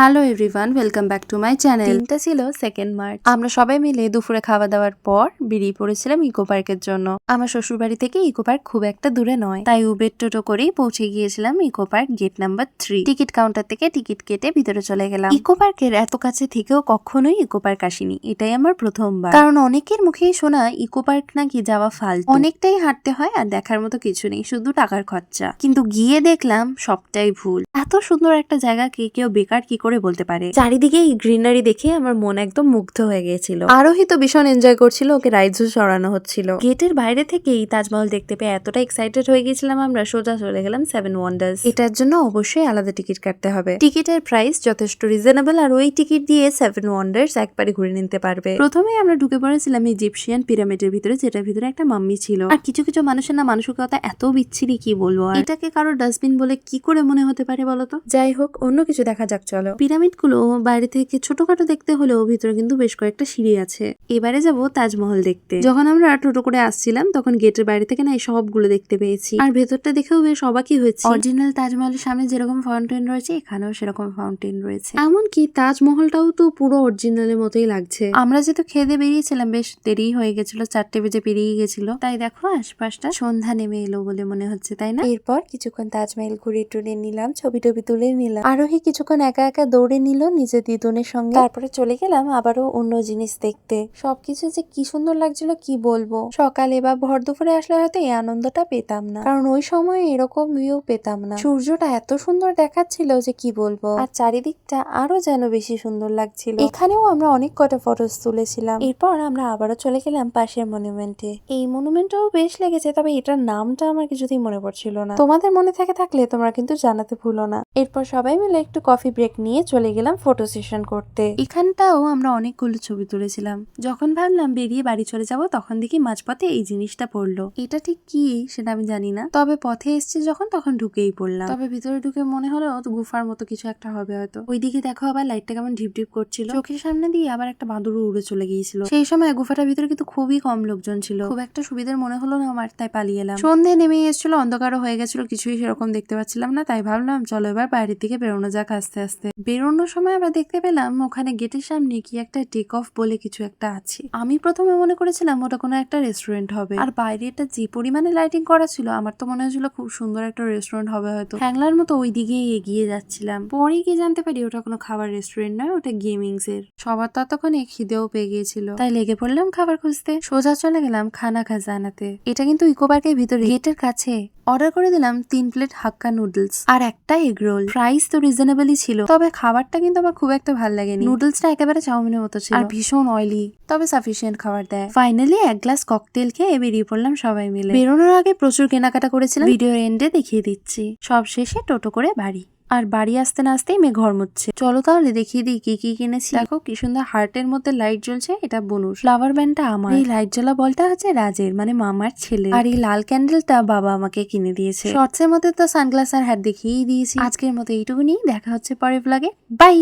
Hello everyone, welcome back to my channel. দিনটা ছিল 2nd March. আমরা সবাই মিলে দুপুরে খাওয়া দাওয়ার পর বেরিয়ে পড়েছিলাম ইকো পার্কের জন্য। আমার শ্বশুরবাড়ি থেকে ইকো পার্ক খুব একটা দূরে নয়, তাই উবের টোটো করেই পৌঁছে গিয়েছিলাম eco park gate number 3। Ticket counter থেকে টিকিট কেটে ভিতরে চলে গেলাম। ইকো পার্কের এত কাছে থেকেও কখনোই ইকো পার্ক আসিনি, এটাই আমার প্রথমবার। কারণ অনেকের মুখেই শোনা ইকো পার্ক নাকি যাওয়া ফালতু, অনেকটাই হাঁটতে হয় আর দেখার মতো কিছু নেই, শুধু টাকার খরচা। কিন্তু গিয়ে দেখলাম সবটাই ভুল। এত সুন্দর একটা জায়গাকে কেউ বেকার কি করে বলতে পারে। চারিদিকে এই গ্রিনারি দেখে আমার মন একদম মুগ্ধ হয়ে গিয়েছিল। আরোহী তো ভীষণ এনজয় করছিল, ওকে রাইডসও চড়ানো হচ্ছিল। গেটের বাইরে থেকেই তাজমহল দেখতে পেয়ে এতটা এক্সাইটেড হয়ে গেছিলাম আমরা, সোজা চলে গেলাম 7 ওয়ান্ডার্স। এটার জন্য অবশ্যই আলাদা টিকিট কাটতে হবে। টিকিটের প্রাইস যথেষ্ট রিজনেবল, আর ওই টিকিট দিয়ে 7 ওয়ান্ডার্স একবারে ঘুরে নিতে পারবে। প্রথমে আমরা ঢুকে পড়েছিলাম ইজিপশিয়ান পিরামিডের ভিতরে, যেটার ভিতরে একটা মাম্মি ছিল। আর কিছু কিছু মানুষের না মানসিকতা এত বিচ্ছিরি, কি বলবো। আর এটাকে কারো ডাস্টবিন বলে কি করে মনে হতে পারে বলতো। যাই হোক, অন্য কিছু দেখা যাক চলো। পিরামিড গুলো বাইরে থেকে ছোটখাটো দেখতে হলেও ভিতরে কিন্তু বেশ কয়েকটা সিঁড়ি আছে। এবারে যাব তাজমহল দেখতে। যখন আমরা টোটো করে আসছিলাম তখন গেটের বাইরে থেকে না এই সবগুলো দেখতে পেয়েছি, আর ভেতরটা দেখেও বেশ অবাকই হয়েছে। অরিজিনাল তাজমহলের সামনে যেরকম ফাউন্টেন রয়েছে, এখানেও সেরকম ফাউন্টেন রয়েছে। এমনকি তাজমহলটাও তো পুরো অরিজিনালের মতোই লাগছে। আমরা যেহেতু খেয়ে বেরিয়েছিলাম, বেশ দেরি হয়ে গেছিল, 4টে বেজে পেরিয়ে গেছিল, তাই দেখো আশপাশটা সন্ধ্যা নেমে এলো বলে মনে হচ্ছে, তাই না? এরপর কিছুক্ষণ তাজমহল ঘুরে টুরে নিলাম, ছবি টবি তুলে নিলাম। আরোহী কিছুক্ষণ একা একা দৌড়ে নিল নিজের দিদুনের সঙ্গে। তারপরে চলে গেলাম আবারও অন্য জিনিস দেখতে। সবকিছু যে কি সুন্দর লাগছিল কি বলবো। সকালে বা ভর দুপুরে আসলে হয়তো এই আনন্দটা পেতাম না, কারণ ওই সময় এরকম ভিউ পেতাম না। সূর্যটা এত সুন্দর দেখাচ্ছিল যে কি বলবো, আর চারিদিকটা আরো যেন বেশি সুন্দর লাগছিল। এখানেও আমরা অনেক কটা ফটোস তুলেছিলাম। এরপর আমরা আবারও চলে গেলাম পাশের মনুমেন্টে। এই মনুমেন্টটাও বেশ লেগেছে, তবে এটার নামটা আমার কিছুতেই মনে পড়ছিল না। তোমাদের মনে থাকলে তোমরা কিন্তু জানাতে ভুলো না। এরপর সবাই মিলে একটু কফি ব্রেক নিয়ে চলে গেলাম ফটো সেশন করতে। এখানটাও আমরা অনেকগুলো ছবি তুলেছিলাম। যখন ভাবলাম বেরিয়ে বাড়ি চলে যাব, তখন দেখি মাঝপথে এই জিনিসটা পড়লো। এটা ঠিক কি সেটা আমি জানি না, তবে পথে এসছে যখন তখন ঢুকেই পড়লাম। তবে ভিতরে ঢুকে মনে হলো গুফার মতো কিছু একটা হবে হয়তো। ওইদিকে দেখো আবার লাইটটা কেমন ঢিপ ঢিপ করছিল, চোখের সামনে দিয়ে আবার একটা বাদুড়ও উড়ে চলে গিয়েছিল। সেই সময় গুফাটার ভিতরে কিন্তু খুবই কম লোকজন ছিল, খুব একটা সুবিধার মনে হলো না আমার, তাই পালিয়ে এলাম। সন্ধে নেমে এসেছিল, অন্ধকারও হয়ে গেছিল, কিছুই সেরকম দেখতে পাচ্ছিলাম না, তাই ভাবলাম চলো এবার বাইরের দিকে বেরোনো যাক আস্তে আস্তে। বেরোনোর সময় আবার দেখতে পেলাম ওখানে গেটের সামনে কি একটা টেক অফ বলে কিছু একটা আছে। আমি প্রথমে মনে করেছিলাম ওটা কোনো একটা রেস্টুরেন্ট হবে, আর বাইরে এটা যে পরিমাণে লাইটিং করা ছিল আমার তো মনে হয়েছিল খুব সুন্দর একটা রেস্টুরেন্ট হবে হয়তো। হ্যাংলার মতো ওই দিকেই এগিয়ে যাচ্ছিলাম, পরে গিয়ে জানতে পারি ওটা কোনো খাবার রেস্টুরেন্ট নয়, ওটা গেমিংস এর। সবার ততক্ষণে খিদেও পেয়ে গিয়েছিল, তাই লেগে পড়লাম খাবার খুঁজতে। সোজা চলে গেলাম খানা খাজানাতে। এটা কিন্তু ইকো পার্কের ভিতরে, গেটের কাছে। অর্ডার করে দিলাম 3 প্লেট হাক্কা নুডলস আর একটা এগ রোল। প্রাইস তো রিজনেবলই ছিল, তবে খাবারটা কিন্তু আমার খুব একটা ভালো লাগেনি। নুডলসটা একেবারে চাউমিনের মতো ছিল আর ভীষণ অয়েলি, তবে সাফিসিয়েন্ট খাবার দেয়। ফাইনালি এক গ্লাস ককটেল খেয়ে বেরিয়ে পড়লাম সবাই মিলে। বেরোনোর আগে প্রচুর কেনাকাটা করেছিলাম, ভিডিও এন্ডে দেখিয়ে দিচ্ছি। সব শেষে টোটো করে বাড়ি, আর বাড়ি আসতে না আসতেই মেয়ে ঘর মুচ্ছে। চলো তাহলে দেখিয়ে দিই কি কি কিনেছি। দেখো কি সুন্দর হার্টের মধ্যে লাইট জ্বলছে, এটা বনুর। ফ্লাওয়ার ব্যান্ডটা আমার। এই লাইট জ্বলা বলটা হচ্ছে রাজের, মানে মামার ছেলে। আর এই লাল ক্যান্ডেলটা বাবা আমাকে কিনে দিয়েছে। শর্টস এর মধ্যে তো সানগ্লাস আর হ্যাট দেখিয়েই দিয়েছি। আজকের মতো এইটুকুনি, দেখা হচ্ছে পরের ব্লগে। বাই।